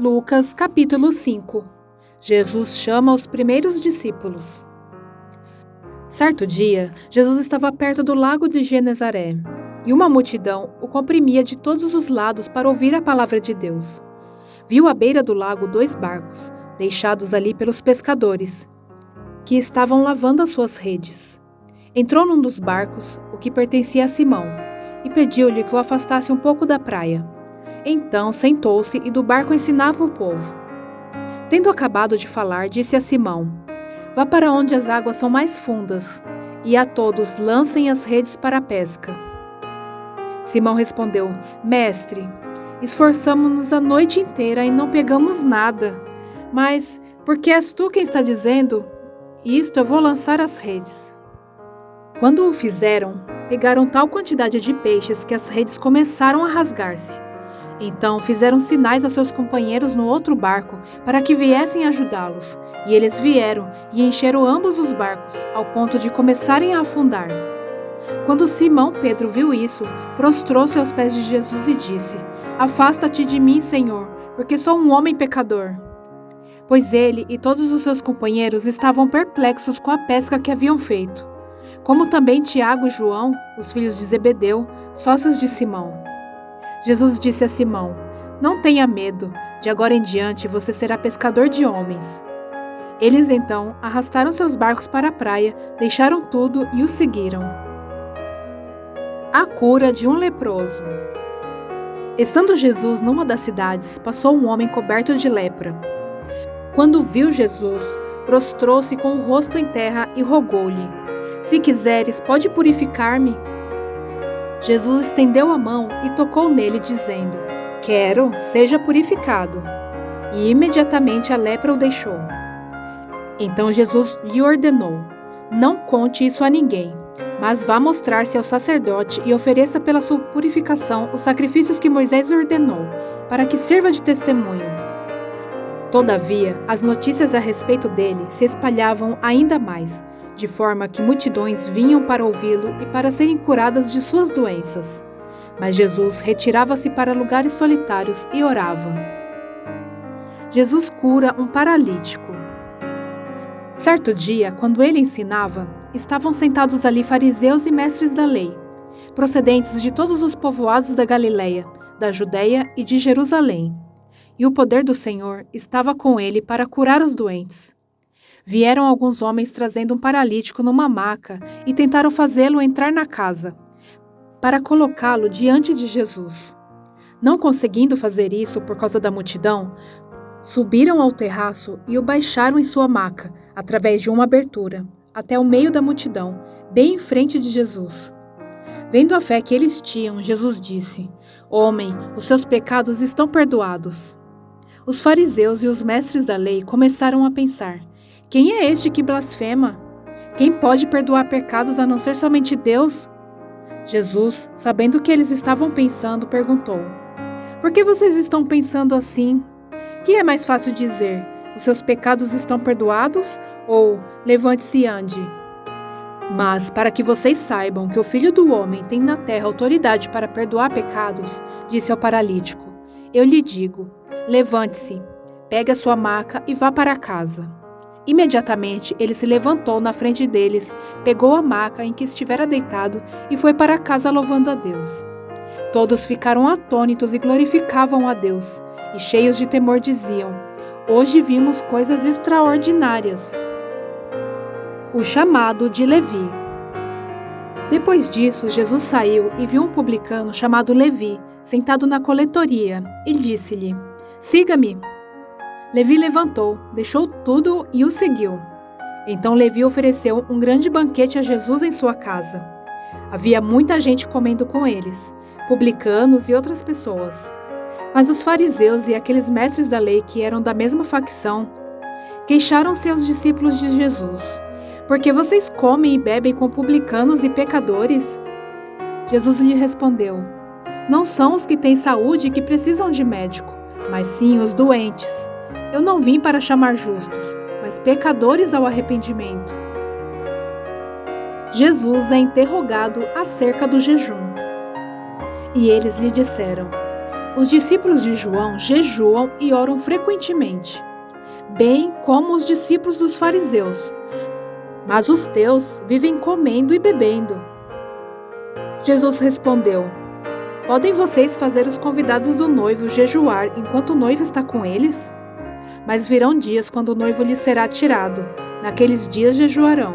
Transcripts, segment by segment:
Lucas, capítulo 5. Jesus chama os primeiros discípulos. Certo dia, Jesus estava perto do lago de Genezaré, e uma multidão o comprimia de todos os lados para ouvir a palavra de Deus. Viu à beira do lago 2 barcos, deixados ali pelos pescadores, que estavam lavando as suas redes. Entrou num dos barcos, o que pertencia a Simão, e pediu-lhe que o afastasse um pouco da praia. Então sentou-se e do barco ensinava o povo. Tendo acabado de falar, disse a Simão: "Vá para onde as águas são mais fundas, e a todos lancem as redes para a pesca." Simão respondeu: "Mestre, esforçamo-nos a noite inteira e não pegamos nada. Mas, porque és tu quem está dizendo isto, eu vou lançar as redes." Quando o fizeram, pegaram tal quantidade de peixes que as redes começaram a rasgar-se. Então fizeram sinais a seus companheiros no outro barco para que viessem ajudá-los, e eles vieram e encheram ambos os barcos, ao ponto de começarem a afundar. Quando Simão Pedro viu isso, prostrou-se aos pés de Jesus e disse: "Afasta-te de mim, Senhor, porque sou um homem pecador." Pois ele e todos os seus companheiros estavam perplexos com a pesca que haviam feito, como também Tiago e João, os filhos de Zebedeu, sócios de Simão. Jesus disse a Simão: "Não tenha medo, de agora em diante você será pescador de homens." Eles então arrastaram seus barcos para a praia, deixaram tudo e o seguiram. A cura de um leproso. Estando Jesus numa das cidades, passou um homem coberto de lepra. Quando viu Jesus, prostrou-se com o rosto em terra e rogou-lhe: "Se quiseres, pode purificar-me." Jesus estendeu a mão e tocou nele, dizendo: "Quero, seja purificado." E imediatamente a lepra o deixou. Então Jesus lhe ordenou: "Não conte isso a ninguém, mas vá mostrar-se ao sacerdote e ofereça pela sua purificação os sacrifícios que Moisés ordenou, para que sirva de testemunho." Todavia, as notícias a respeito dele se espalhavam ainda mais, de forma que multidões vinham para ouvi-lo e para serem curadas de suas doenças. Mas Jesus retirava-se para lugares solitários e orava. Jesus cura um paralítico. Certo dia, quando ele ensinava, estavam sentados ali fariseus e mestres da lei, procedentes de todos os povoados da Galileia, da Judeia e de Jerusalém. E o poder do Senhor estava com ele para curar os doentes. Vieram alguns homens trazendo um paralítico numa maca e tentaram fazê-lo entrar na casa, para colocá-lo diante de Jesus. Não conseguindo fazer isso por causa da multidão, subiram ao terraço e o baixaram em sua maca, através de uma abertura, até o meio da multidão, bem em frente de Jesus. Vendo a fé que eles tinham, Jesus disse: "Homem, os seus pecados estão perdoados." Os fariseus e os mestres da lei começaram a pensar: "Quem é este que blasfema? Quem pode perdoar pecados a não ser somente Deus?" Jesus, sabendo o que eles estavam pensando, perguntou: "Por que vocês estão pensando assim? Que é mais fácil dizer: os seus pecados estão perdoados, ou levante-se e ande? Mas para que vocês saibam que o Filho do Homem tem na terra autoridade para perdoar pecados, disse ao paralítico: eu lhe digo, levante-se, pegue a sua maca e vá para casa." Imediatamente ele se levantou na frente deles, pegou a maca em que estivera deitado e foi para casa louvando a Deus. Todos ficaram atônitos e glorificavam a Deus, e cheios de temor diziam: "Hoje vimos coisas extraordinárias." O chamado de Levi. Depois disso, Jesus saiu e viu um publicano chamado Levi, sentado na coletoria, e disse-lhe: "Siga-me." Levi levantou, deixou tudo e o seguiu. Então Levi ofereceu um grande banquete a Jesus em sua casa. Havia muita gente comendo com eles, publicanos e outras pessoas. Mas os fariseus e aqueles mestres da lei que eram da mesma facção queixaram-se aos discípulos de Jesus: "Por que vocês comem e bebem com publicanos e pecadores?" Jesus lhe respondeu: "Não são os que têm saúde que precisam de médico, mas sim os doentes. Eu não vim para chamar justos, mas pecadores ao arrependimento." Jesus é interrogado acerca do jejum. E eles lhe disseram: Os discípulos de João jejuam e oram frequentemente, bem como os discípulos dos fariseus. Mas os teus vivem comendo e bebendo. Jesus respondeu: Podem vocês fazer os convidados do noivo jejuar enquanto o noivo está com eles? Mas virão dias quando o noivo lhes será tirado. Naqueles dias jejuarão.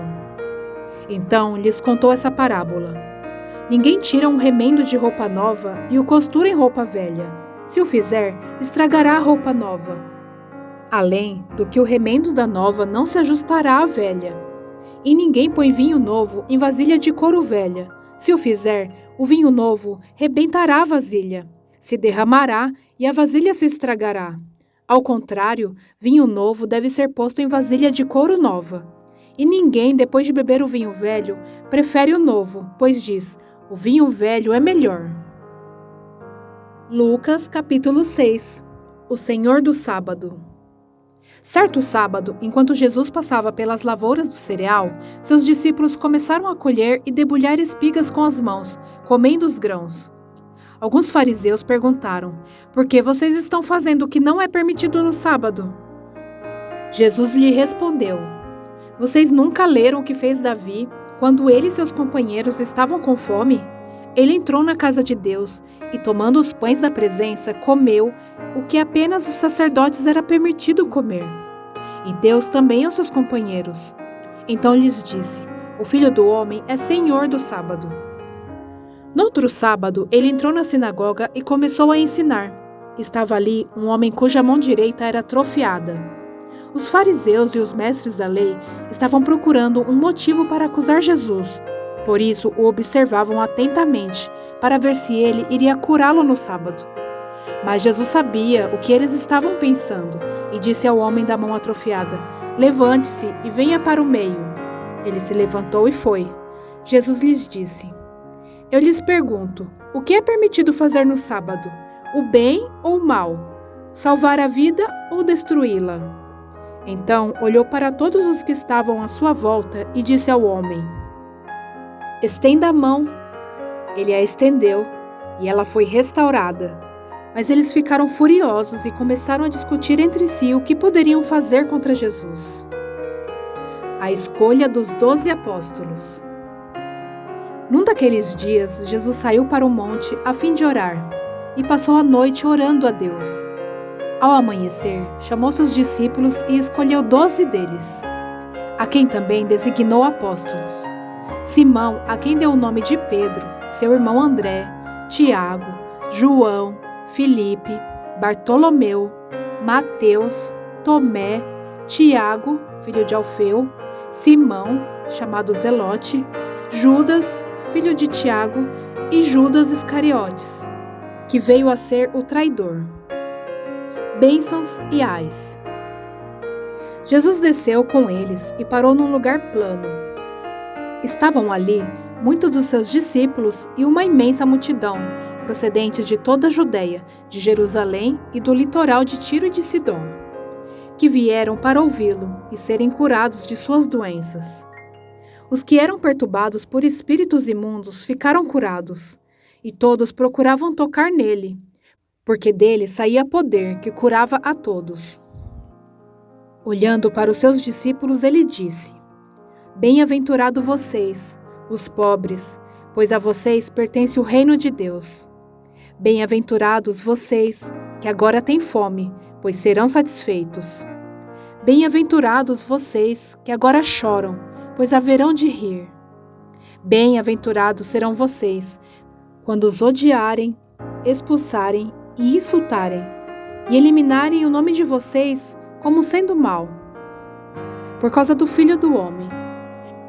Então lhes contou essa parábola. Ninguém tira um remendo de roupa nova e o costura em roupa velha. Se o fizer, estragará a roupa nova. Além do que o remendo da nova não se ajustará à velha. E ninguém põe vinho novo em vasilha de couro velha. Se o fizer, o vinho novo rebentará a vasilha, se derramará e a vasilha se estragará. Ao contrário, vinho novo deve ser posto em vasilha de couro nova. E ninguém, depois de beber o vinho velho, prefere o novo, pois diz: o vinho velho é melhor. Lucas, capítulo 6. O Senhor do Sábado. Certo sábado, enquanto Jesus passava pelas lavouras do cereal, seus discípulos começaram a colher e debulhar espigas com as mãos, comendo os grãos. Alguns fariseus perguntaram: Por que vocês estão fazendo o que não é permitido no sábado? Jesus lhe respondeu: Vocês nunca leram o que fez Davi quando ele e seus companheiros estavam com fome? Ele entrou na casa de Deus e, tomando os pães da presença, comeu o que apenas os sacerdotes era permitido comer. E Deus também aos seus companheiros. Então lhes disse: O Filho do Homem é Senhor do sábado. No outro sábado, ele entrou na sinagoga e começou a ensinar. Estava ali um homem cuja mão direita era atrofiada. Os fariseus e os mestres da lei estavam procurando um motivo para acusar Jesus. Por isso, o observavam atentamente, para ver se ele iria curá-lo no sábado. Mas Jesus sabia o que eles estavam pensando e disse ao homem da mão atrofiada: Levante-se e venha para o meio. Ele se levantou e foi. Jesus lhes disse: Eu lhes pergunto, o que é permitido fazer no sábado? O bem ou o mal? Salvar a vida ou destruí-la? Então olhou para todos os que estavam à sua volta e disse ao homem: Estenda a mão. Ele a estendeu e ela foi restaurada. Mas eles ficaram furiosos e começaram a discutir entre si o que poderiam fazer contra Jesus. A escolha dos 12 apóstolos. Num daqueles dias, Jesus saiu para o monte a fim de orar e passou a noite orando a Deus. Ao amanhecer, chamou seus discípulos e escolheu 12 deles, a quem também designou apóstolos. Simão, a quem deu o nome de Pedro, seu irmão André, Tiago, João, Filipe, Bartolomeu, Mateus, Tomé, Tiago, filho de Alfeu, Simão, chamado Zelote, Judas, filho de Tiago, e Judas Iscariotes, que veio a ser o traidor. Bênçãos e ais. Jesus desceu com eles e parou num lugar plano. Estavam ali muitos dos seus discípulos e uma imensa multidão, procedentes de toda a Judeia, de Jerusalém e do litoral de Tiro e de Sidom, que vieram para ouvi-lo e serem curados de suas doenças. Os que eram perturbados por espíritos imundos ficaram curados, e todos procuravam tocar nele, porque dele saía poder que curava a todos. Olhando para os seus discípulos, ele disse: Bem-aventurado vocês, os pobres, pois a vocês pertence o reino de Deus. Bem-aventurados vocês, que agora têm fome, pois serão satisfeitos. Bem-aventurados vocês, que agora choram, pois haverão de rir. Bem-aventurados serão vocês, quando os odiarem, expulsarem e insultarem, e eliminarem o nome de vocês como sendo mau, por causa do Filho do Homem.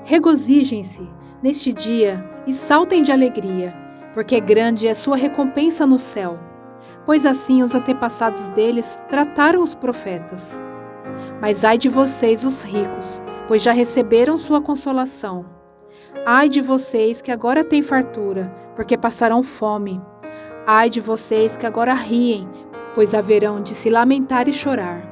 Regozijem-se neste dia e saltem de alegria, porque grande é sua recompensa no céu, pois assim os antepassados deles trataram os profetas. Mas ai de vocês, os ricos, pois já receberam sua consolação. Ai de vocês que agora têm fartura, porque passarão fome. Ai de vocês que agora riem, pois haverão de se lamentar e chorar.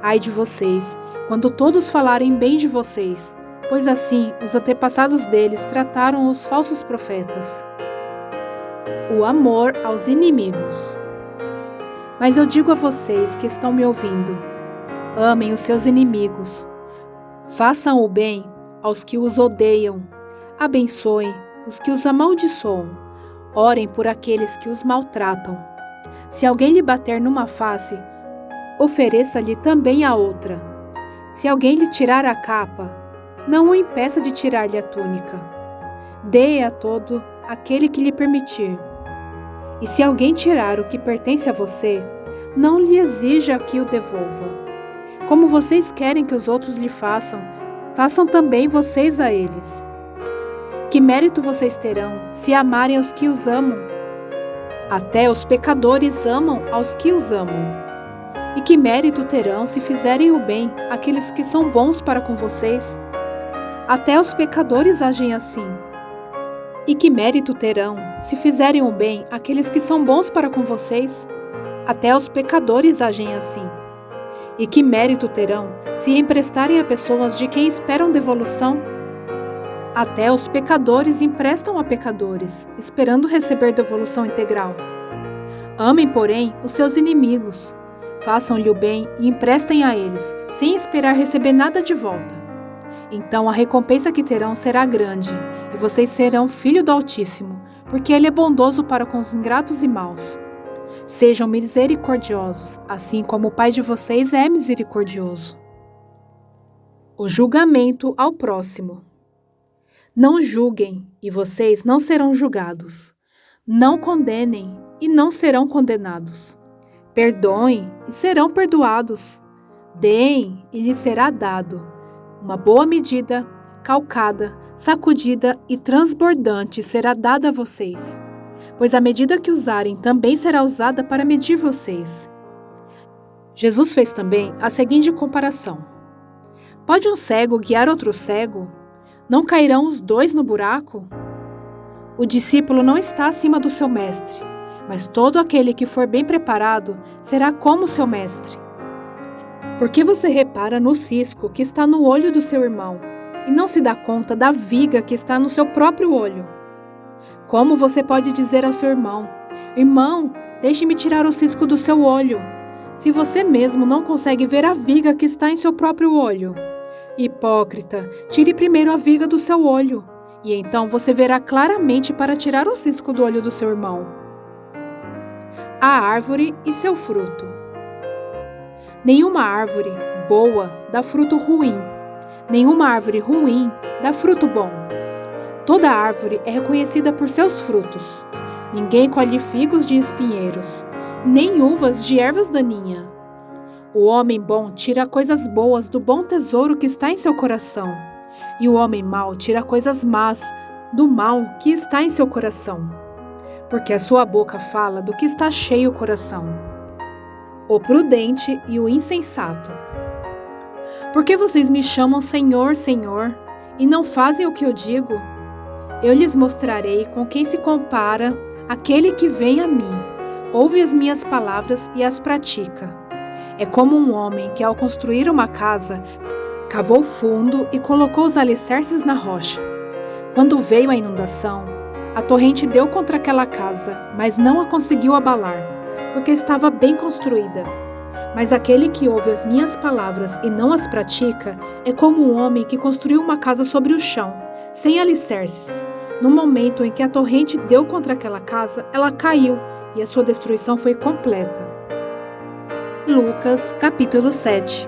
Ai de vocês, quando todos falarem bem de vocês, pois assim os antepassados deles trataram os falsos profetas. O amor aos inimigos. Mas eu digo a vocês que estão me ouvindo: amem os seus inimigos, façam o bem aos que os odeiam, abençoem os que os amaldiçoam, orem por aqueles que os maltratam. Se alguém lhe bater numa face, ofereça-lhe também a outra. Se alguém lhe tirar a capa, não o impeça de tirar-lhe a túnica. Dê a todo aquele que lhe permitir. E se alguém tirar o que pertence a você, não lhe exija que o devolva. Como vocês querem que os outros lhe façam, façam também vocês a eles. Que mérito vocês terão se amarem aos que os amam? Até os pecadores amam aos que os amam. E que mérito terão se fizerem o bem àqueles que são bons para com vocês? Até os pecadores agem assim. E que mérito terão se fizerem o bem àqueles que são bons para com vocês? Até os pecadores agem assim. E que mérito terão se emprestarem a pessoas de quem esperam devolução? Até os pecadores emprestam a pecadores, esperando receber devolução integral. Amem, porém, os seus inimigos. Façam-lhe o bem e emprestem a eles, sem esperar receber nada de volta. Então a recompensa que terão será grande, e vocês serão filho do Altíssimo, porque Ele é bondoso para com os ingratos e maus. Sejam misericordiosos, assim como o Pai de vocês é misericordioso. O julgamento ao próximo. Não julguem, e vocês não serão julgados. Não condenem, e não serão condenados. Perdoem, e serão perdoados. Deem, e lhes será dado. Uma boa medida, calcada, sacudida e transbordante será dada a vocês. Pois a medida que usarem também será usada para medir vocês. Jesus fez também a seguinte comparação: pode um cego guiar outro cego? Não cairão os dois no buraco? O discípulo não está acima do seu mestre, mas todo aquele que for bem preparado será como seu mestre. Por que você repara no cisco que está no olho do seu irmão e não se dá conta da viga que está no seu próprio olho? Como você pode dizer ao seu irmão: irmão, deixe-me tirar o cisco do seu olho, se você mesmo não consegue ver a viga que está em seu próprio olho? Hipócrita, tire primeiro a viga do seu olho, e então você verá claramente para tirar o cisco do olho do seu irmão. A árvore e seu fruto. Nenhuma árvore boa dá fruto ruim, nenhuma árvore ruim dá fruto bom. Toda árvore é reconhecida por seus frutos. Ninguém colhe figos de espinheiros, nem uvas de ervas daninhas. O homem bom tira coisas boas do bom tesouro que está em seu coração, e o homem mau tira coisas más do mal que está em seu coração, porque a sua boca fala do que está cheio o coração. O prudente e o insensato. Por que vocês me chamam Senhor, Senhor, e não fazem o que eu digo? Eu lhes mostrarei com quem se compara aquele que vem a mim, ouve as minhas palavras e as pratica. É como um homem que, ao construir uma casa, cavou fundo e colocou os alicerces na rocha. Quando veio a inundação, a torrente deu contra aquela casa, mas não a conseguiu abalar, porque estava bem construída. Mas aquele que ouve as minhas palavras e não as pratica é como um homem que construiu uma casa sobre o chão, sem alicerces. No momento em que a torrente deu contra aquela casa, ela caiu e a sua destruição foi completa. Lucas, capítulo 7.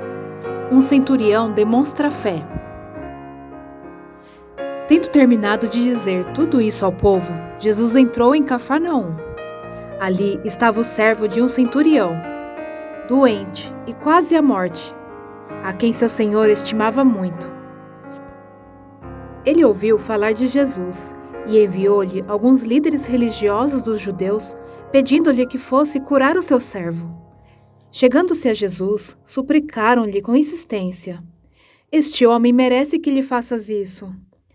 Um centurião demonstra fé. Tendo terminado de dizer tudo isso ao povo, Jesus entrou em Cafarnaum. Ali estava o servo de um centurião, doente e quase à morte, a quem seu senhor estimava muito. Ele ouviu falar de Jesus e enviou-lhe alguns líderes religiosos dos judeus, pedindo-lhe que fosse curar o seu servo. Chegando-se a Jesus, suplicaram-lhe com insistência: este homem merece que lhe faças isso,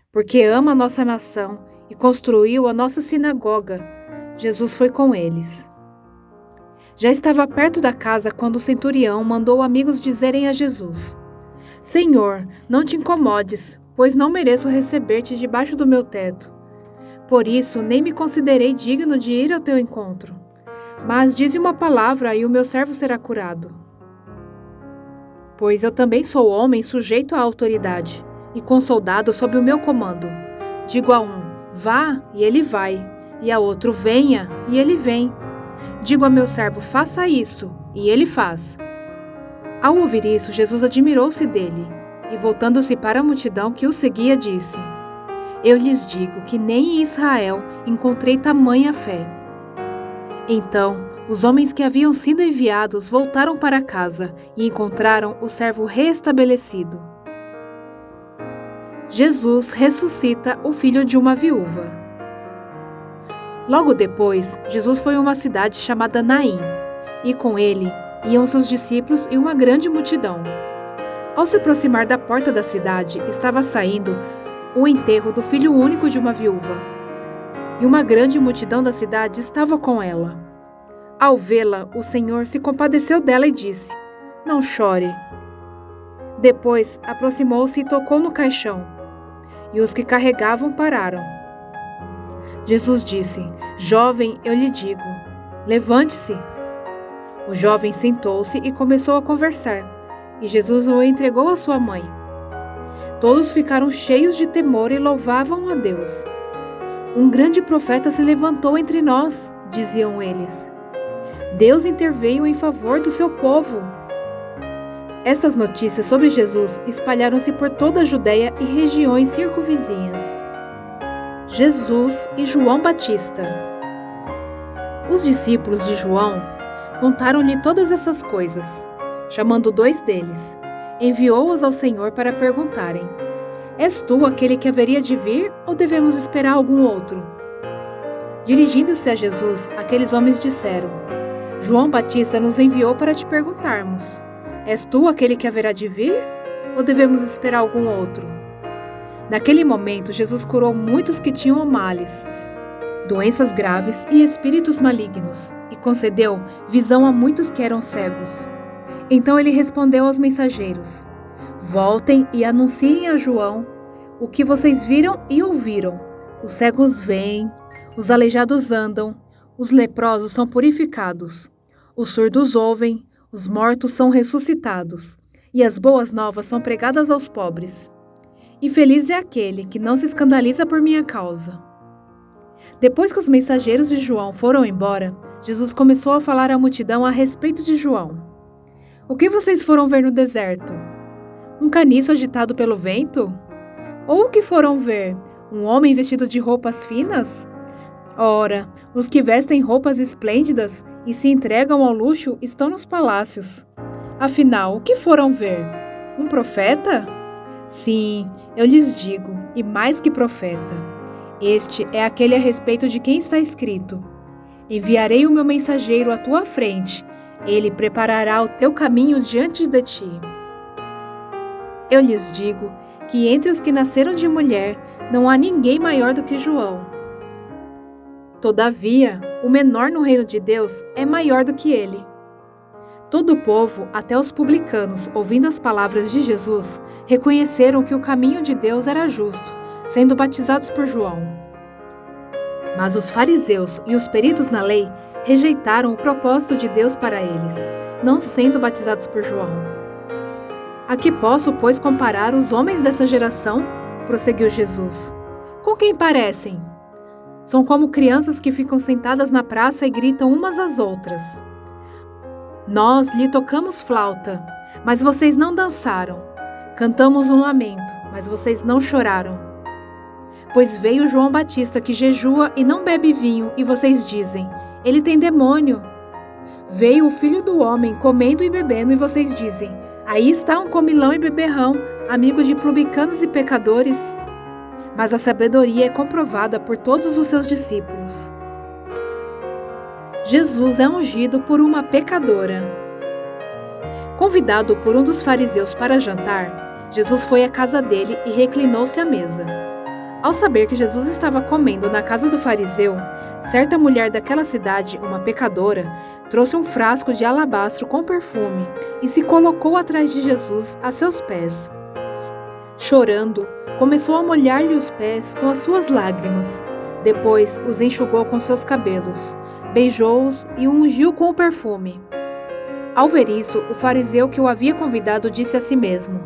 porque ama a nossa nação e construiu a nossa sinagoga. Jesus foi com eles. Já estava perto da casa quando o centurião mandou amigos dizerem a Jesus: Senhor, não te incomodes, pois não mereço receber-te debaixo do meu teto. Por isso, nem me considerei digno de ir ao teu encontro. Mas dize uma palavra e o meu servo será curado. Pois eu também sou homem sujeito à autoridade, e com soldados sob o meu comando. Digo a um, vá, e ele vai, e a outro, venha, e ele vem. Digo a meu servo, faça isso, e ele faz. Ao ouvir isso, Jesus admirou-se dele, e voltando-se para a multidão que o seguia, disse: Eu lhes digo que nem em Israel encontrei tamanha fé. Então, os homens que haviam sido enviados voltaram para casa e encontraram o servo restabelecido. Jesus ressuscita o filho de uma viúva. Logo depois, Jesus foi a uma cidade chamada Naim, e com ele iam seus discípulos e uma grande multidão. Ao se aproximar da porta da cidade, estava saindo o enterro do filho único de uma viúva, e uma grande multidão da cidade estava com ela. Ao vê-la, o Senhor se compadeceu dela e disse: Não chore. Depois aproximou-se e tocou no caixão, e os que carregavam pararam. Jesus disse: Jovem, eu lhe digo, levante-se. O jovem sentou-se e começou a conversar, e Jesus o entregou à sua mãe. Todos ficaram cheios de temor e louvavam a Deus. Um grande profeta se levantou entre nós, diziam eles. Deus interveio em favor do seu povo. Estas notícias sobre Jesus espalharam-se por toda a Judéia e regiões circunvizinhas. Jesus e João Batista. Os discípulos de João contaram-lhe todas essas coisas. Chamando 2 deles, enviou-os ao Senhor para perguntarem: És tu aquele que haveria de vir, ou devemos esperar algum outro? Dirigindo-se a Jesus, aqueles homens disseram: João Batista nos enviou para te perguntarmos: És tu aquele que haverá de vir, ou devemos esperar algum outro? Naquele momento, Jesus curou muitos que tinham males, doenças graves e espíritos malignos, e concedeu visão a muitos que eram cegos. Então ele respondeu aos mensageiros: Voltem e anunciem a João o que vocês viram e ouviram. Os cegos veem, os aleijados andam, os leprosos são purificados, os surdos ouvem, os mortos são ressuscitados, e as boas novas são pregadas aos pobres. E feliz é aquele que não se escandaliza por minha causa. Depois que os mensageiros de João foram embora, Jesus começou a falar à multidão a respeito de João. O que vocês foram ver no deserto? Um caniço agitado pelo vento? Ou o que foram ver? Um homem vestido de roupas finas? Ora, os que vestem roupas esplêndidas e se entregam ao luxo estão nos palácios. Afinal, o que foram ver? Um profeta? Sim, eu lhes digo, e mais que profeta. Este é aquele a respeito de quem está escrito: Enviarei o meu mensageiro à tua frente, ele preparará o teu caminho diante de ti. Eu lhes digo que entre os que nasceram de mulher não há ninguém maior do que João. Todavia, o menor no reino de Deus é maior do que ele. Todo o povo, até os publicanos, ouvindo as palavras de Jesus, reconheceram que o caminho de Deus era justo, sendo batizados por João. Mas os fariseus e os peritos na lei rejeitaram o propósito de Deus para eles, não sendo batizados por João. A que posso, pois, comparar os homens dessa geração? Prosseguiu Jesus. Com quem parecem? São como crianças que ficam sentadas na praça e gritam umas às outras. Nós lhe tocamos flauta, mas vocês não dançaram. Cantamos um lamento, mas vocês não choraram. Pois veio João Batista que jejua e não bebe vinho, e vocês dizem: ele tem demônio. Veio o Filho do Homem comendo e bebendo, e vocês dizem: aí está um comilão e beberrão, amigo de publicanos e pecadores. Mas a sabedoria é comprovada por todos os seus discípulos. Jesus é ungido por uma pecadora. Convidado por um dos fariseus para jantar, Jesus foi à casa dele e reclinou-se à mesa. Ao saber que Jesus estava comendo na casa do fariseu, certa mulher daquela cidade, uma pecadora, trouxe um frasco de alabastro com perfume e se colocou atrás de Jesus a seus pés. Chorando, começou a molhar-lhe os pés com as suas lágrimas. Depois os enxugou com seus cabelos, beijou-os e o ungiu com o perfume. Ao ver isso, o fariseu que o havia convidado disse a si mesmo: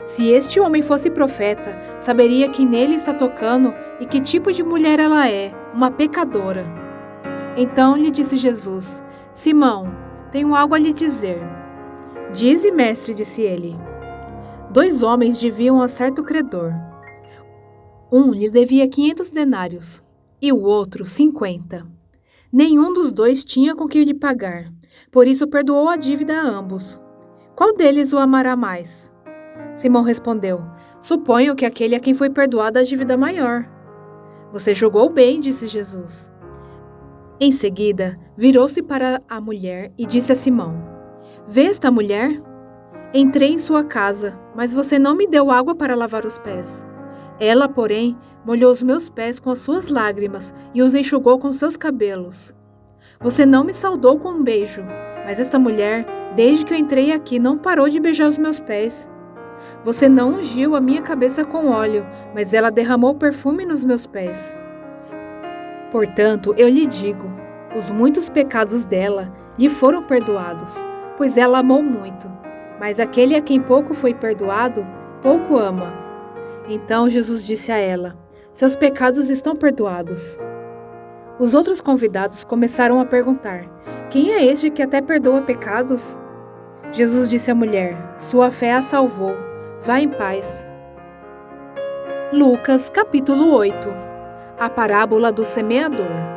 se este homem fosse profeta, saberia quem nele está tocando e que tipo de mulher ela é, uma pecadora. Então lhe disse Jesus: Simão, tenho algo a lhe dizer. Dize, mestre, disse ele. 2 homens deviam a certo credor. Um lhe devia 500 denários e o outro 50. Nenhum dos 2 tinha com que lhe pagar, por isso perdoou a dívida a ambos. Qual deles o amará mais? Simão respondeu: suponho que aquele a quem foi perdoada a dívida maior. Você julgou bem, disse Jesus. Em seguida, virou-se para a mulher e disse a Simão: vê esta mulher? Entrei em sua casa, mas você não me deu água para lavar os pés. Ela, porém, molhou os meus pés com as suas lágrimas e os enxugou com seus cabelos. Você não me saudou com um beijo, mas esta mulher, desde que eu entrei aqui, não parou de beijar os meus pés. Você não ungiu a minha cabeça com óleo, mas ela derramou perfume nos meus pés. Portanto, eu lhe digo, os muitos pecados dela lhe foram perdoados, pois ela amou muito. Mas aquele a quem pouco foi perdoado, pouco ama. Então Jesus disse a ela: seus pecados estão perdoados. Os outros convidados começaram a perguntar: quem é este que até perdoa pecados? Jesus disse à mulher: sua fé a salvou. Vá em paz. Lucas, capítulo 8. A parábola do semeador.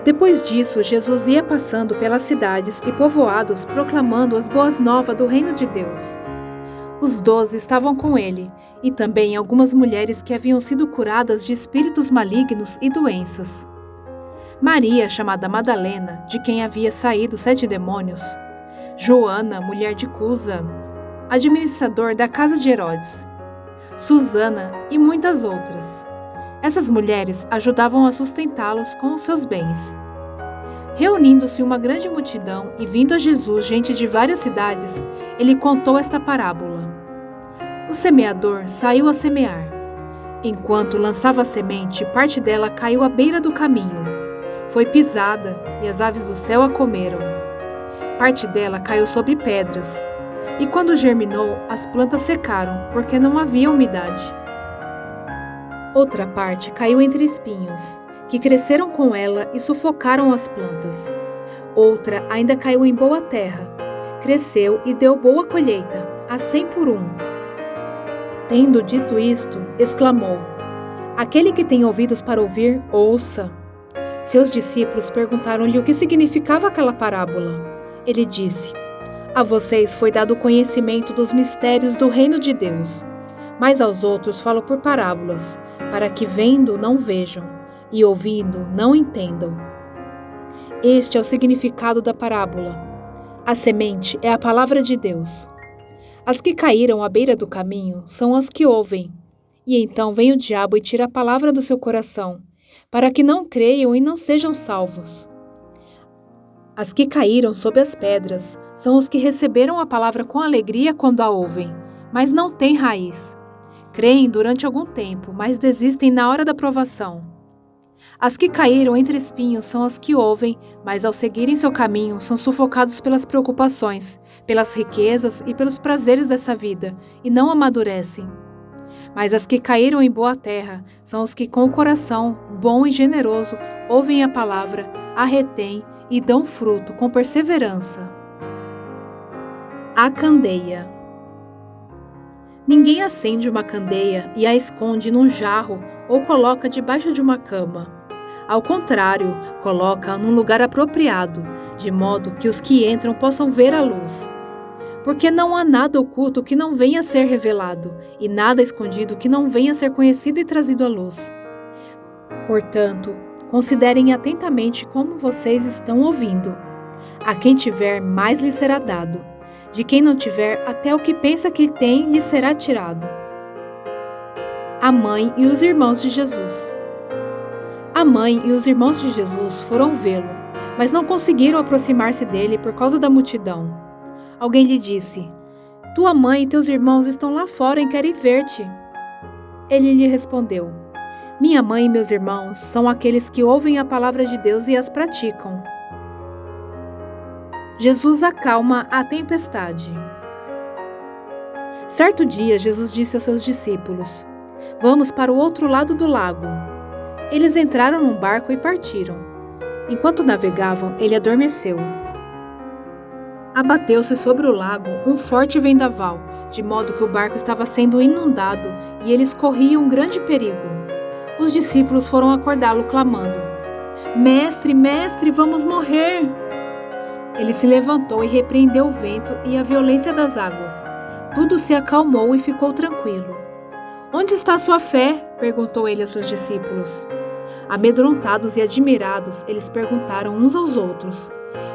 Depois disso, Jesus ia passando pelas cidades e povoados proclamando as boas novas do reino de Deus. Os 12 estavam com ele, e também algumas mulheres que haviam sido curadas de espíritos malignos e doenças. Maria, chamada Madalena, de quem havia saído 7 demônios. Joana, mulher de Cusa, administrador da casa de Herodes. Susana e muitas outras. Essas mulheres ajudavam a sustentá-los com os seus bens. Reunindo-se uma grande multidão e vindo a Jesus gente de várias cidades, ele contou esta parábola. O semeador saiu a semear. Enquanto lançava a semente, parte dela caiu à beira do caminho. Foi pisada e as aves do céu a comeram. Parte dela caiu sobre pedras. E quando germinou, as plantas secaram, porque não havia umidade. Outra parte caiu entre espinhos, que cresceram com ela e sufocaram as plantas. Outra ainda caiu em boa terra, cresceu e deu boa colheita, a 100 por 1. Tendo dito isto, exclamou: aquele que tem ouvidos para ouvir, ouça. Seus discípulos perguntaram-lhe o que significava aquela parábola. Ele disse: a vocês foi dado o conhecimento dos mistérios do reino de Deus, mas aos outros falo por parábolas, para que vendo não vejam, e ouvindo não entendam. Este é o significado da parábola. A semente é a palavra de Deus. As que caíram à beira do caminho são as que ouvem, e então vem o diabo e tira a palavra do seu coração, para que não creiam e não sejam salvos. As que caíram sob as pedras são os que receberam a palavra com alegria quando a ouvem, mas não têm raiz. Creem durante algum tempo, mas desistem na hora da provação. As que caíram entre espinhos são as que ouvem, mas ao seguirem seu caminho são sufocados pelas preocupações, pelas riquezas e pelos prazeres dessa vida, e não amadurecem. Mas as que caíram em boa terra são os que com o coração bom e generoso ouvem a palavra, a retêm e dão fruto com perseverança. A candeia. Ninguém acende uma candeia e a esconde num jarro ou coloca debaixo de uma cama. Ao contrário, coloca num lugar apropriado, de modo que os que entram possam ver a luz. Porque não há nada oculto que não venha a ser revelado, e nada escondido que não venha a ser conhecido e trazido à luz. Portanto, considerem atentamente como vocês estão ouvindo. A quem tiver, mais lhe será dado. De quem não tiver, até o que pensa que tem lhe será tirado. A mãe e os irmãos de Jesus. A mãe e os irmãos de Jesus foram vê-lo, mas não conseguiram aproximar-se dele por causa da multidão. Alguém lhe disse: tua mãe e teus irmãos estão lá fora e querem ver-te. Ele lhe respondeu: Minha mãe e meus irmãos são aqueles que ouvem a palavra de Deus e as praticam. Jesus acalma a tempestade. Certo dia, Jesus disse aos seus discípulos: "Vamos para o outro lado do lago." Eles entraram num barco e partiram. Enquanto navegavam, ele adormeceu. Abateu-se sobre o lago um forte vendaval, de modo que o barco estava sendo inundado e eles corriam grande perigo. Os discípulos foram acordá-lo clamando: "Mestre, mestre, vamos morrer!" Ele se levantou e repreendeu o vento e a violência das águas. Tudo se acalmou e ficou tranquilo. "Onde está sua fé?" perguntou ele aos seus discípulos. Amedrontados e admirados, eles perguntaram uns aos outros: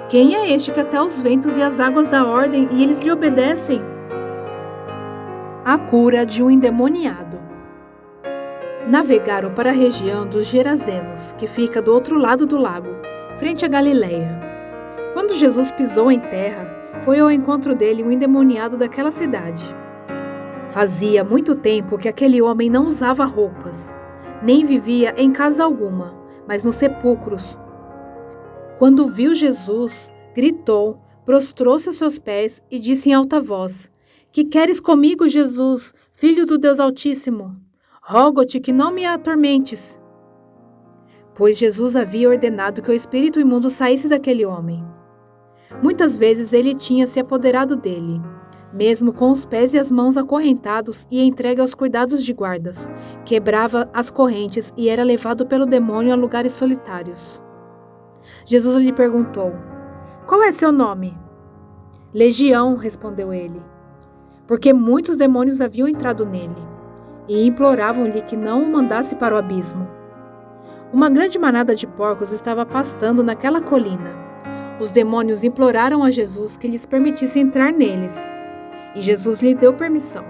"Quem é este que até os ventos e as águas dá ordem e eles lhe obedecem?" A cura de um endemoniado. Navegaram para a região dos Gerazenos, que fica do outro lado do lago, frente a Galiléia. Quando Jesus pisou em terra, foi ao encontro dele um endemoniado daquela cidade. Fazia muito tempo que aquele homem não usava roupas, nem vivia em casa alguma, mas nos sepulcros. Quando viu Jesus, gritou, prostrou-se a seus pés e disse em alta voz: "Que queres comigo, Jesus, Filho do Deus Altíssimo? Rogo-te que não me atormentes." Pois Jesus havia ordenado que o espírito imundo saísse daquele homem. Muitas vezes ele tinha se apoderado dele, mesmo com os pés e as mãos acorrentados e entregue aos cuidados de guardas, quebrava as correntes e era levado pelo demônio a lugares solitários. Jesus lhe perguntou: "Qual é seu nome?" "Legião", respondeu ele, porque muitos demônios haviam entrado nele, e imploravam-lhe que não o mandasse para o abismo. Uma grande manada de porcos estava pastando naquela colina. Os demônios imploraram a Jesus que lhes permitisse entrar neles, e Jesus lhe deu permissão.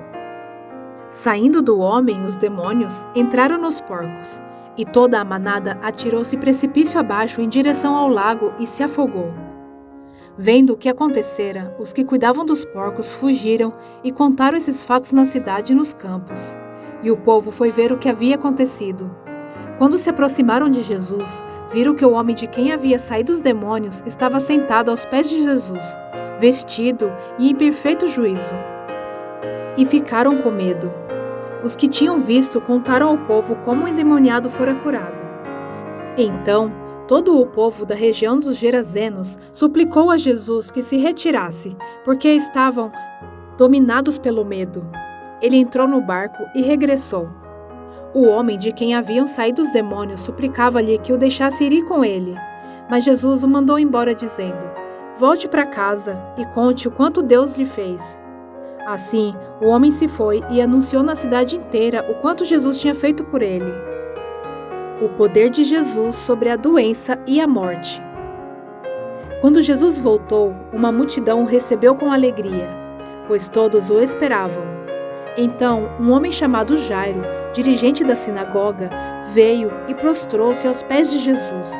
Saindo do homem, os demônios entraram nos porcos, e toda a manada atirou-se precipício abaixo em direção ao lago e se afogou. Vendo o que acontecera, os que cuidavam dos porcos fugiram e contaram esses fatos na cidade e nos campos, e o povo foi ver o que havia acontecido. Quando se aproximaram de Jesus, viram que o homem de quem havia saído os demônios estava sentado aos pés de Jesus, vestido e em perfeito juízo. E ficaram com medo. Os que tinham visto contaram ao povo como o endemoniado fora curado. Então, todo o povo da região dos Gerazenos suplicou a Jesus que se retirasse, porque estavam dominados pelo medo. Ele entrou no barco e regressou. O homem de quem haviam saído os demônios suplicava-lhe que o deixasse ir com ele, mas Jesus o mandou embora dizendo: "Volte para casa e conte o quanto Deus lhe fez." Assim, o homem se foi e anunciou na cidade inteira o quanto Jesus tinha feito por ele. O poder de Jesus sobre a doença e a morte. Quando Jesus voltou, uma multidão o recebeu com alegria, pois todos o esperavam. Então, um homem chamado Jairo, dirigente da sinagoga, veio e prostrou-se aos pés de Jesus,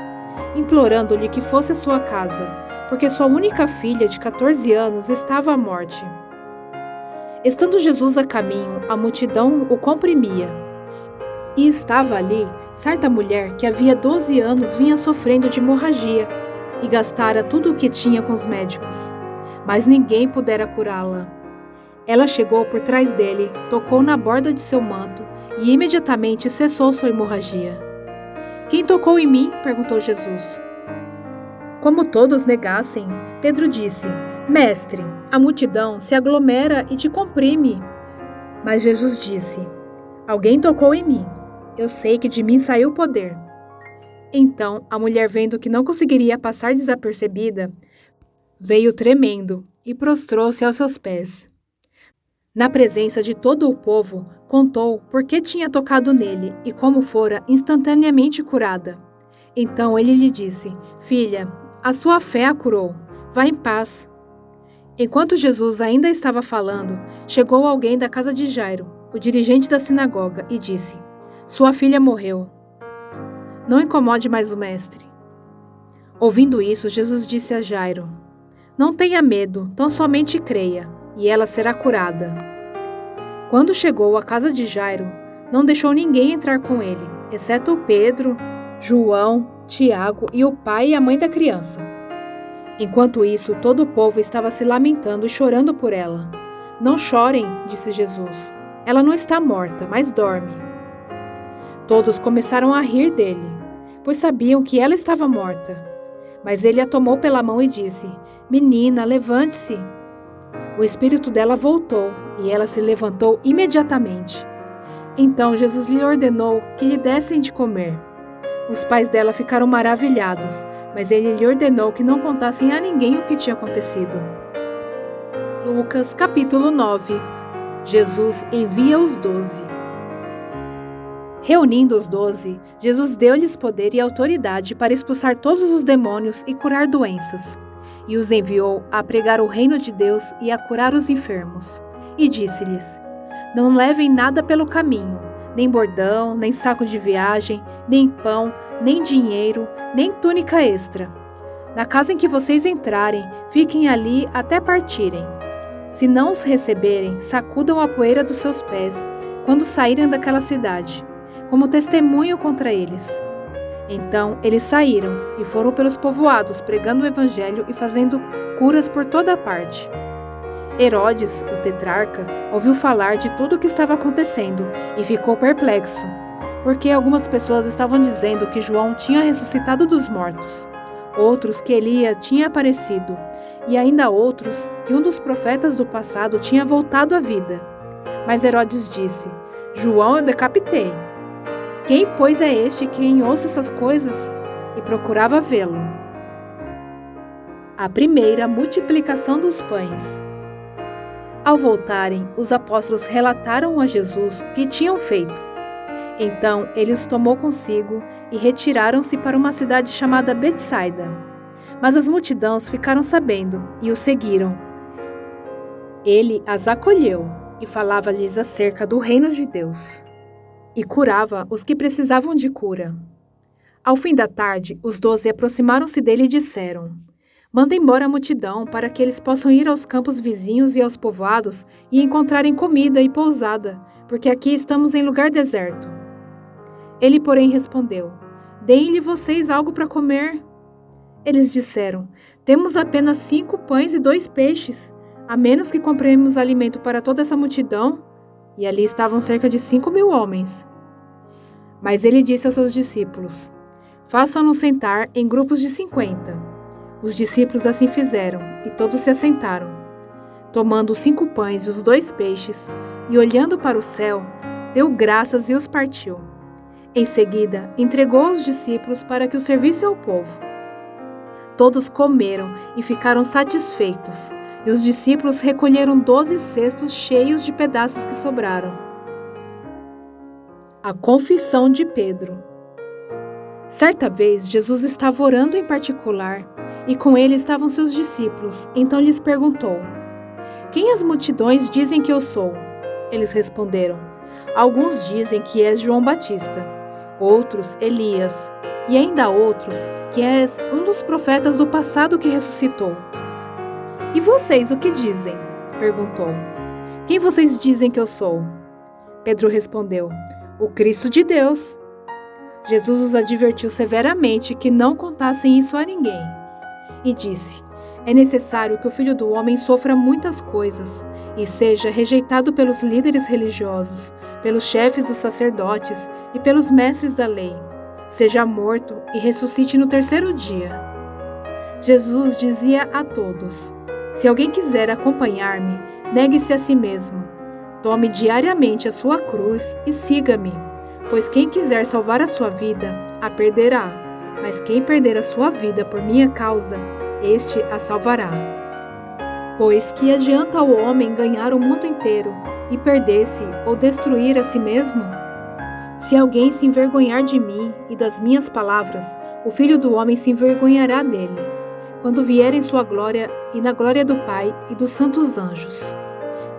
implorando-lhe que fosse à sua casa, porque sua única filha de 14 anos estava à morte. Estando Jesus a caminho, a multidão o comprimia. E estava ali certa mulher que havia 12 anos vinha sofrendo de hemorragia e gastara tudo o que tinha com os médicos, mas ninguém pudera curá-la. Ela chegou por trás dele, tocou na borda de seu manto e imediatamente cessou sua hemorragia. "Quem tocou em mim?" perguntou Jesus. Como todos negassem, Pedro disse: "Mestre, a multidão se aglomera e te comprime." Mas Jesus disse: "Alguém tocou em mim. Eu sei que de mim saiu o poder." Então a mulher, vendo que não conseguiria passar desapercebida, veio tremendo e prostrou-se aos seus pés. Na presença de todo o povo, contou por que tinha tocado nele e como fora instantaneamente curada. Então ele lhe disse: "Filha, a sua fé a curou. Vá em paz." Enquanto Jesus ainda estava falando, chegou alguém da casa de Jairo, o dirigente da sinagoga, e disse: "Sua filha morreu. Não incomode mais o mestre." Ouvindo isso, Jesus disse a Jairo: "Não tenha medo, tão somente creia, e ela será curada." Quando chegou à casa de Jairo, não deixou ninguém entrar com ele, exceto Pedro, João, Tiago e o pai e a mãe da criança. Enquanto isso, todo o povo estava se lamentando e chorando por ela. Não chorem, disse Jesus. Ela não está morta, mas dorme. Todos começaram a rir dele, pois sabiam que ela estava morta. Mas ele a tomou pela mão e disse: Menina, levante-se. O espírito dela voltou e ela se levantou imediatamente. Então Jesus lhe ordenou que lhe dessem de comer. Os pais dela ficaram maravilhados, mas ele lhe ordenou que não contassem a ninguém o que tinha acontecido. Lucas capítulo 9. Jesus envia os 12. Reunindo os 12, Jesus deu-lhes poder e autoridade para expulsar todos os demônios e curar doenças, e os enviou a pregar o reino de Deus e a curar os enfermos. E disse-lhes: Não levem nada pelo caminho, nem bordão, nem saco de viagem, nem pão, nem dinheiro, nem túnica extra. Na casa em que vocês entrarem, fiquem ali até partirem. Se não os receberem, sacudam a poeira dos seus pés quando saírem daquela cidade, como testemunho contra eles. Então eles saíram e foram pelos povoados, pregando o evangelho e fazendo curas por toda a parte. Herodes, o tetrarca, ouviu falar de tudo o que estava acontecendo e ficou perplexo, porque algumas pessoas estavam dizendo que João tinha ressuscitado dos mortos, outros que Elias tinha aparecido, e ainda outros que um dos profetas do passado tinha voltado à vida. Mas Herodes disse: João eu decapitei. Quem, pois, é este quem ouça essas coisas? E procurava vê-lo. A primeira multiplicação dos pães. Ao voltarem, os apóstolos relataram a Jesus o que tinham feito. Então ele os tomou consigo e retiraram-se para uma cidade chamada Betsaida. Mas as multidões ficaram sabendo e o seguiram. Ele as acolheu e falava-lhes acerca do reino de Deus. E curava os que precisavam de cura. Ao fim da tarde, os 12 aproximaram-se dele e disseram: Manda embora a multidão para que eles possam ir aos campos vizinhos e aos povoados e encontrarem comida e pousada, porque aqui estamos em lugar deserto. Ele, porém, respondeu: Deem-lhe vocês algo para comer. Eles disseram: Temos apenas 5 pães e 2 peixes, a menos que compremos alimento para toda essa multidão. E ali estavam cerca de 5.000 homens. Mas ele disse aos seus discípulos: Façam-nos sentar em grupos de 50. Os discípulos assim fizeram, e todos se assentaram. Tomando os 5 pães e os 2 peixes, e olhando para o céu, deu graças e os partiu. Em seguida, entregou aos discípulos para que os servissem ao povo. Todos comeram e ficaram satisfeitos, e os discípulos recolheram 12 cestos cheios de pedaços que sobraram. A confissão de Pedro. Certa vez, Jesus estava orando em particular, e com ele estavam seus discípulos. Então lhes perguntou: Quem as multidões dizem que eu sou? Eles responderam: Alguns dizem que és João Batista, outros Elias, e ainda outros que és um dos profetas do passado que ressuscitou. E vocês o que dizem? Perguntou. Quem vocês dizem que eu sou? Pedro respondeu: O Cristo de Deus. Jesus os advertiu severamente que não contassem isso a ninguém. E disse: É necessário que o Filho do Homem sofra muitas coisas e seja rejeitado pelos líderes religiosos, pelos chefes dos sacerdotes e pelos mestres da lei, seja morto e ressuscite no 3º dia. Jesus dizia a todos: Se alguém quiser acompanhar-me, negue-se a si mesmo. Tome diariamente a sua cruz e siga-me, pois quem quiser salvar a sua vida, a perderá, mas quem perder a sua vida por minha causa, este a salvará. Pois que adianta ao homem ganhar o mundo inteiro e perder-se ou destruir a si mesmo? Se alguém se envergonhar de mim e das minhas palavras, o Filho do Homem se envergonhará dele, quando vier em sua glória e na glória do Pai e dos santos anjos.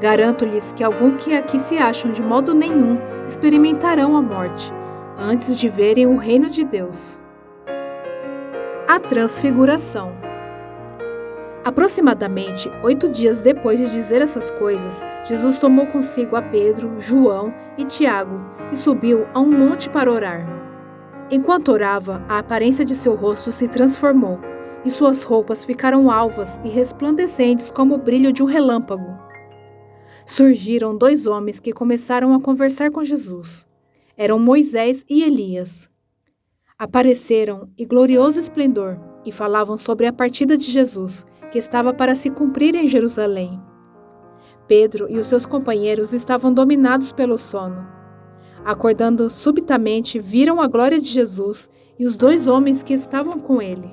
Garanto-lhes que alguns que aqui se acham de modo nenhum experimentarão a morte, antes de verem o reino de Deus. A transfiguração. Aproximadamente 8 dias depois de dizer essas coisas, Jesus tomou consigo a Pedro, João e Tiago e subiu a um monte para orar. Enquanto orava, a aparência de seu rosto se transformou, e suas roupas ficaram alvas e resplandecentes como o brilho de um relâmpago. Surgiram 2 homens que começaram a conversar com Jesus. Eram Moisés e Elias. Apareceram em glorioso esplendor e falavam sobre a partida de Jesus, que estava para se cumprir em Jerusalém. Pedro e os seus companheiros estavam dominados pelo sono. Acordando subitamente, viram a glória de Jesus e os 2 homens que estavam com ele.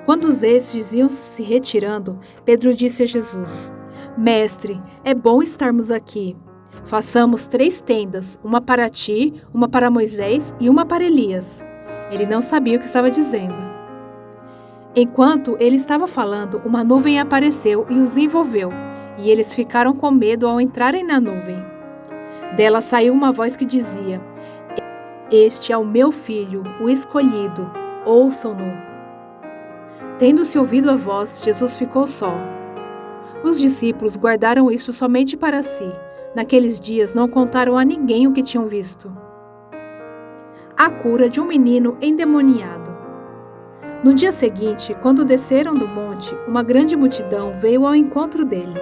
Quando estes iam se retirando, Pedro disse a Jesus: Mestre, é bom estarmos aqui. Façamos 3 tendas, uma para ti, uma para Moisés e uma para Elias. Ele não sabia o que estava dizendo. Enquanto ele estava falando, uma nuvem apareceu e os envolveu, e eles ficaram com medo ao entrarem na nuvem. Dela saiu uma voz que dizia: Este é o meu filho, o escolhido, ouçam-no. Tendo-se ouvido a voz, Jesus ficou só. Os discípulos guardaram isso somente para si. Naqueles dias não contaram a ninguém o que tinham visto. A cura de um menino endemoniado. No dia seguinte, quando desceram do monte, uma grande multidão veio ao encontro dele.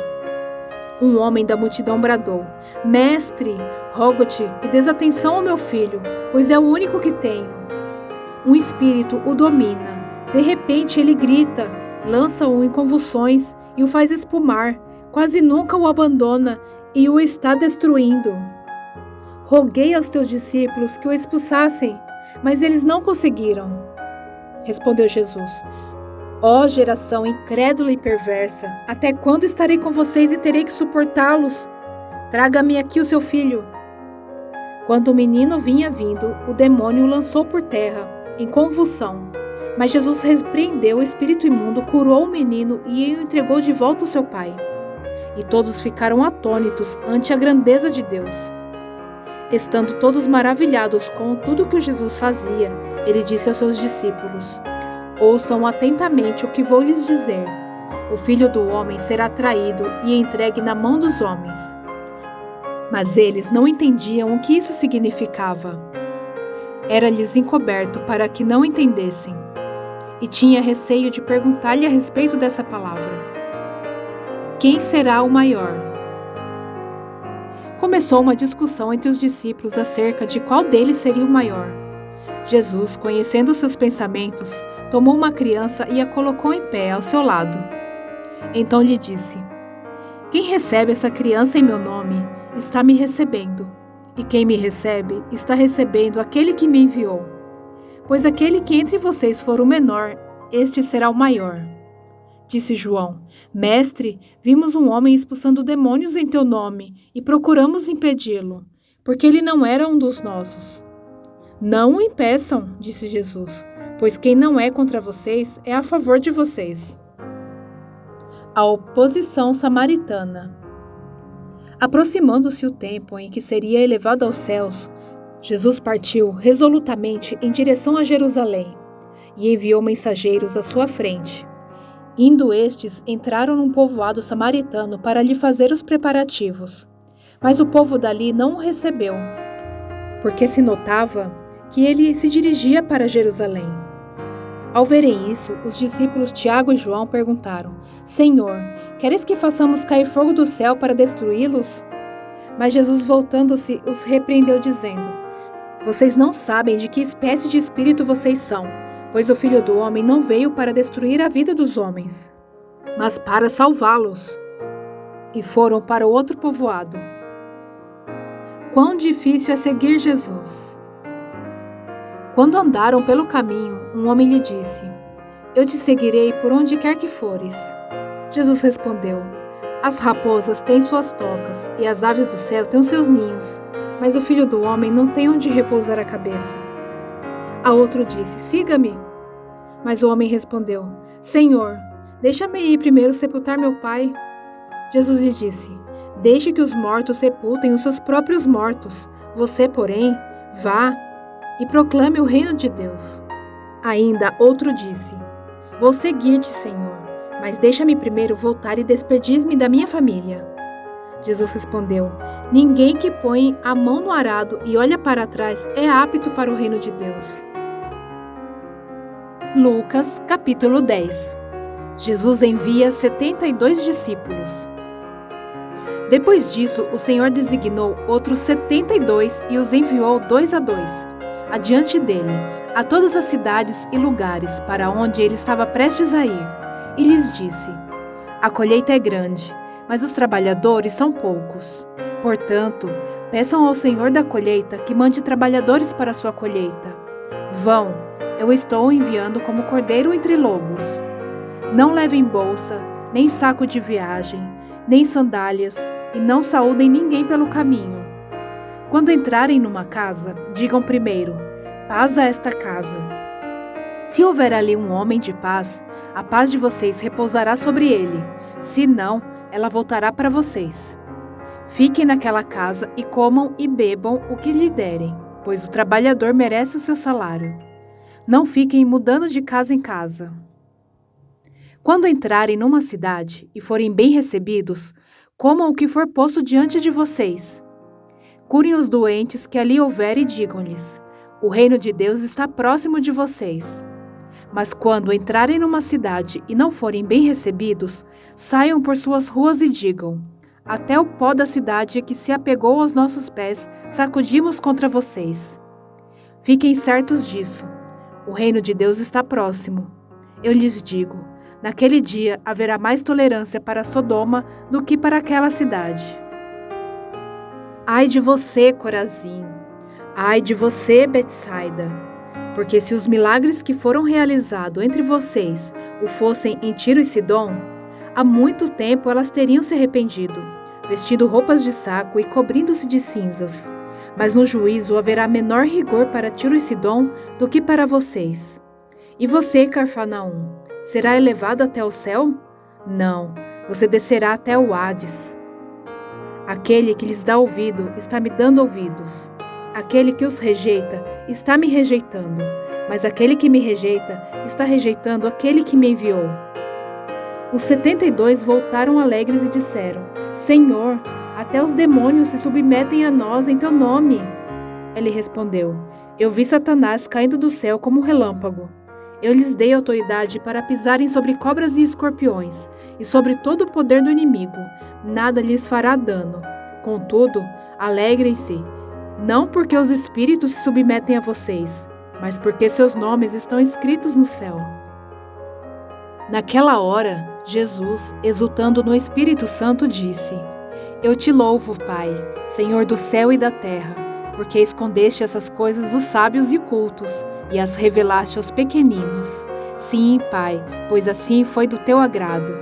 Um homem da multidão bradou: Mestre, rogo-te que dês atenção ao meu filho, pois é o único que tenho. Um espírito o domina. De repente ele grita, lança-o em convulsões e o faz espumar. Quase nunca o abandona e o está destruindo. Roguei aos teus discípulos que o expulsassem, mas eles não conseguiram. Respondeu Jesus: Ó geração incrédula e perversa, até quando estarei com vocês e terei que suportá-los? Traga-me aqui o seu filho. Quando o menino vinha vindo, o demônio o lançou por terra, em convulsão. Mas Jesus repreendeu o espírito imundo, curou o menino e o entregou de volta ao seu pai. E todos ficaram atônitos ante a grandeza de Deus. Estando todos maravilhados com tudo que Jesus fazia, ele disse aos seus discípulos: Ouçam atentamente o que vou lhes dizer. O Filho do Homem será traído e entregue na mão dos homens. Mas eles não entendiam o que isso significava. Era-lhes encoberto para que não entendessem. E tinha receio de perguntar-lhe a respeito dessa palavra. Quem será o maior? Começou uma discussão entre os discípulos acerca de qual deles seria o maior. Jesus, conhecendo seus pensamentos, tomou uma criança e a colocou em pé ao seu lado. Então lhe disse: Quem recebe essa criança em meu nome, está me recebendo, e quem me recebe, está recebendo aquele que me enviou. Pois aquele que entre vocês for o menor, este será o maior. Disse João: Mestre, vimos um homem expulsando demônios em teu nome, e procuramos impedi-lo, porque ele não era um dos nossos. Não o impeçam, disse Jesus, pois quem não é contra vocês é a favor de vocês. A oposição samaritana. Aproximando-se o tempo em que seria elevado aos céus, Jesus partiu resolutamente em direção a Jerusalém e enviou mensageiros à sua frente. Indo estes, entraram num povoado samaritano para lhe fazer os preparativos. Mas o povo dali não o recebeu, porque se notava que ele se dirigia para Jerusalém. Ao verem isso, os discípulos Tiago e João perguntaram: Senhor, queres que façamos cair fogo do céu para destruí-los? Mas Jesus, voltando-se, os repreendeu, dizendo: Vocês não sabem de que espécie de espírito vocês são, pois o Filho do Homem não veio para destruir a vida dos homens, mas para salvá-los. E foram para o outro povoado. Quão difícil é seguir Jesus! Quando andaram pelo caminho, um homem lhe disse: Eu te seguirei por onde quer que fores. Jesus respondeu: As raposas têm suas tocas, e as aves do céu têm os seus ninhos, mas o Filho do Homem não tem onde repousar a cabeça. A outro disse: Siga-me. Mas o homem respondeu: Senhor, deixa-me ir primeiro sepultar meu pai. Jesus lhe disse: Deixe que os mortos sepultem os seus próprios mortos. Você, porém, vá e proclame o reino de Deus. Ainda outro disse: Vou seguir-te, Senhor, mas deixa-me primeiro voltar e despedir-me da minha família. Jesus respondeu: Ninguém que põe a mão no arado e olha para trás é apto para o reino de Deus. Lucas, capítulo 10. Jesus envia 72 discípulos. Depois disso, o Senhor designou outros 72 e os enviou 2 a 2, adiante dele, a todas as cidades e lugares para onde ele estava prestes a ir, e lhes disse: A colheita é grande, mas os trabalhadores são poucos. Portanto, peçam ao Senhor da colheita que mande trabalhadores para a sua colheita. Vão, eu estou enviando como cordeiro entre lobos. Não levem bolsa, nem saco de viagem, nem sandálias, e não saúdem ninguém pelo caminho. Quando entrarem numa casa, digam primeiro: paz a esta casa. Se houver ali um homem de paz, a paz de vocês repousará sobre ele. Se não, ela voltará para vocês. Fiquem naquela casa e comam e bebam o que lhe derem, pois o trabalhador merece o seu salário. Não fiquem mudando de casa em casa. Quando entrarem numa cidade e forem bem recebidos, comam o que for posto diante de vocês. Curem os doentes que ali houver e digam-lhes: o reino de Deus está próximo de vocês. Mas quando entrarem numa cidade e não forem bem recebidos, saiam por suas ruas e digam: até o pó da cidade que se apegou aos nossos pés, sacudimos contra vocês. Fiquem certos disso. O reino de Deus está próximo. Eu lhes digo, naquele dia haverá mais tolerância para Sodoma do que para aquela cidade. Ai de você, Corazim! Ai de você, Betsaida! Porque se os milagres que foram realizados entre vocês o fossem em Tiro e Sidom, há muito tempo elas teriam se arrependido, vestindo roupas de saco e cobrindo-se de cinzas. Mas no juízo haverá menor rigor para Tiro e Sidom do que para vocês. E você, Cafarnaum, será elevado até o céu? Não, você descerá até o Hades. Aquele que lhes dá ouvido está me dando ouvidos. Aquele que os rejeita está me rejeitando, mas aquele que me rejeita está rejeitando aquele que me enviou. Os 72 voltaram alegres e disseram: Senhor, até os demônios se submetem a nós em teu nome. Ele respondeu: Eu vi Satanás caindo do céu como um relâmpago. Eu lhes dei autoridade para pisarem sobre cobras e escorpiões, e sobre todo o poder do inimigo. Nada lhes fará dano. Contudo, alegrem-se, não porque os espíritos se submetem a vocês, mas porque seus nomes estão escritos no céu. Naquela hora, Jesus, exultando no Espírito Santo, disse: Eu te louvo, Pai, Senhor do céu e da terra, porque escondeste essas coisas dos sábios e cultos, e as revelaste aos pequeninos. Sim, Pai, pois assim foi do teu agrado.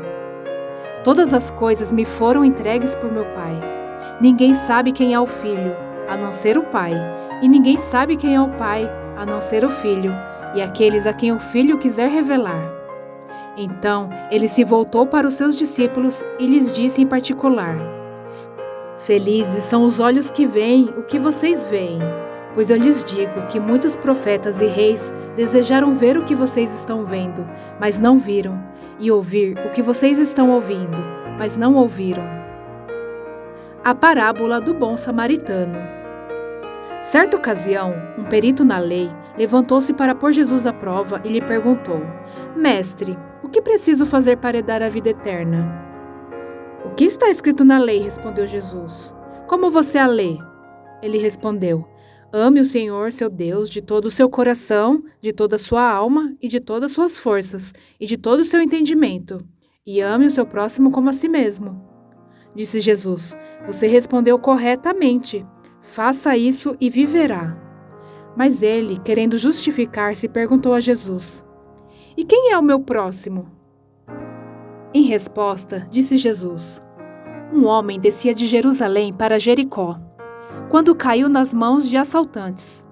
Todas as coisas me foram entregues por meu Pai. Ninguém sabe quem é o Filho, a não ser o Pai, e ninguém sabe quem é o Pai, a não ser o Filho, e aqueles a quem o Filho quiser revelar. Então ele se voltou para os seus discípulos e lhes disse em particular: Felizes são os olhos que veem o que vocês veem. Pois eu lhes digo que muitos profetas e reis desejaram ver o que vocês estão vendo, mas não viram, e ouvir o que vocês estão ouvindo, mas não ouviram. A parábola do bom samaritano. Certa ocasião, um perito na lei levantou-se para pôr Jesus à prova e lhe perguntou: Mestre, o que preciso fazer para herdar a vida eterna? O que está escrito na lei? Respondeu Jesus. Como você a lê? Ele respondeu: Ame o Senhor, seu Deus, de todo o seu coração, de toda a sua alma e de todas as suas forças, e de todo o seu entendimento. E ame o seu próximo como a si mesmo. Disse Jesus: Você respondeu corretamente. Faça isso e viverá. Mas ele, querendo justificar-se, perguntou a Jesus: E quem é o meu próximo? Em resposta, disse Jesus: Um homem descia de Jerusalém para Jericó, quando caiu nas mãos de assaltantes.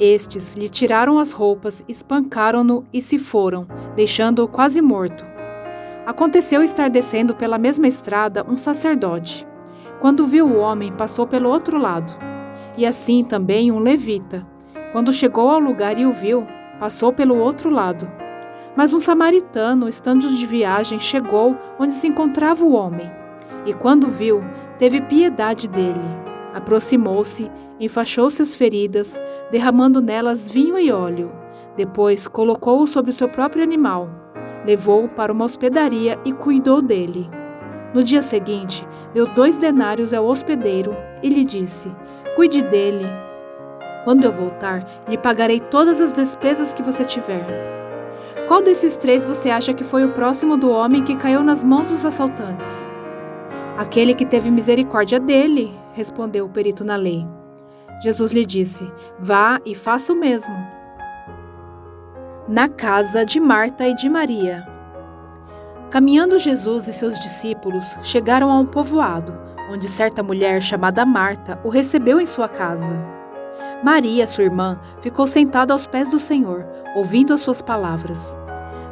Estes lhe tiraram as roupas, espancaram-no e se foram, deixando-o quase morto. Aconteceu estar descendo pela mesma estrada um sacerdote. Quando viu o homem, passou pelo outro lado. E assim também um levita. Quando chegou ao lugar e o viu, passou pelo outro lado. Mas um samaritano, estando de viagem, chegou onde se encontrava o homem. E quando viu, teve piedade dele. Aproximou-se, enfaixou-se as feridas, derramando nelas vinho e óleo. Depois colocou-o sobre o seu próprio animal, levou-o para uma hospedaria e cuidou dele. No dia seguinte, deu 2 denários ao hospedeiro e lhe disse: cuide dele. Quando eu voltar, lhe pagarei todas as despesas que você tiver. Qual desses 3 você acha que foi o próximo do homem que caiu nas mãos dos assaltantes? Aquele que teve misericórdia dele, respondeu o perito na lei. Jesus lhe disse: vá e faça o mesmo. Na casa de Marta e de Maria. Caminhando Jesus e seus discípulos chegaram a um povoado, onde certa mulher chamada Marta o recebeu em sua casa. Maria, sua irmã, ficou sentada aos pés do Senhor, ouvindo as suas palavras.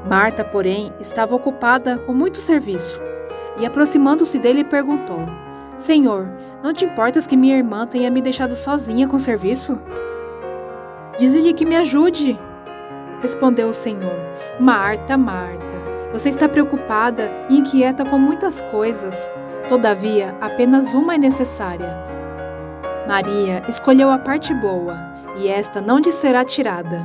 Marta, porém, estava ocupada com muito serviço, e aproximando-se dele perguntou: Senhor, não te importas que minha irmã tenha me deixado sozinha com o serviço? Dize-lhe que me ajude, respondeu o Senhor. Marta, Marta, você está preocupada e inquieta com muitas coisas. Todavia, apenas uma é necessária. Maria escolheu a parte boa, e esta não lhe será tirada.